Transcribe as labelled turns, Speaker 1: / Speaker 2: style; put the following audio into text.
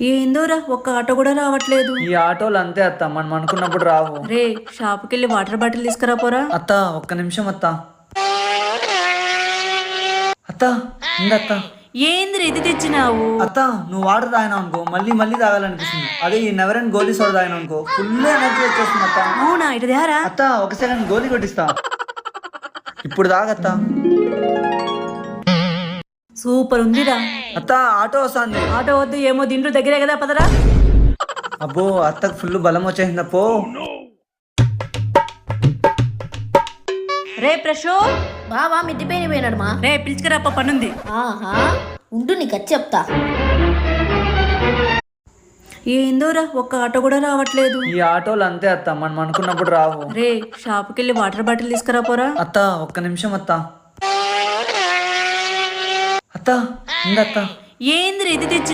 Speaker 1: ఏందోరా ఒక్క ఆటో కూడా రావట్లేదు.
Speaker 2: ఈ ఆటోలు అంతే అత్త, మనం అనుకున్నప్పుడు రావు.
Speaker 1: రే షాప్కి వెళ్ళి వాటర్ బాటిల్ తీసుకురా పోరా.
Speaker 2: అత్త ఒక్క నిమిషం అత్త. అత్త ఇందత్త.
Speaker 1: ఏంది ఇది తెచ్చినావు?
Speaker 2: అత్త నువ్వు వాటర్ తాగినావు అనుకో మళ్ళీ మళ్ళీ తాగాలనిపిస్తుంది. అదే ఈ నెవర్ అండ్ గోలీ సోడా తాగినావు అనుకో ఫుల్ ఎనర్జీ వచ్చేస్తుంది అత్త.
Speaker 1: అవునా, ఇటు దేరా.
Speaker 2: అత్త ఒక సెకండ్ గోలీ కొట్టిస్తా. ఇప్పుడు తాగత్త.
Speaker 1: సూపర్ ఉందిరా.
Speaker 2: అత్త ఆటో వస్తుంది.
Speaker 1: ఆటో వద్దు, ఏమో దిండ్రు దగ్గరే కదా, పదరా.
Speaker 2: అబ్బో అత్తకు ఫుల్ బలం వచ్చేసింది అప్పో.
Speaker 1: రే ప్రశో,
Speaker 3: బావా మిద్దిపైన పోయినాడు మా.
Speaker 1: రే పిలుచుకురా పనుంది.
Speaker 3: ఆహా ఉండు నీకు వచ్చి చెప్తా.
Speaker 1: ఏందోరా ఒక్క ఆటో కూడా రావట్లేదు.
Speaker 2: ఈ ఆటోలు అంతే అత్త, మనం అనుకున్నప్పుడు రావు.
Speaker 1: రే షాప్కి వెళ్ళి వాటర్ బాటిల్ తీసుకురా పోరా.
Speaker 2: అత్త ఒక్క నిమిషం అత్త. అత్త ఇందత్త.
Speaker 1: ఏంది ఇది తెచ్చి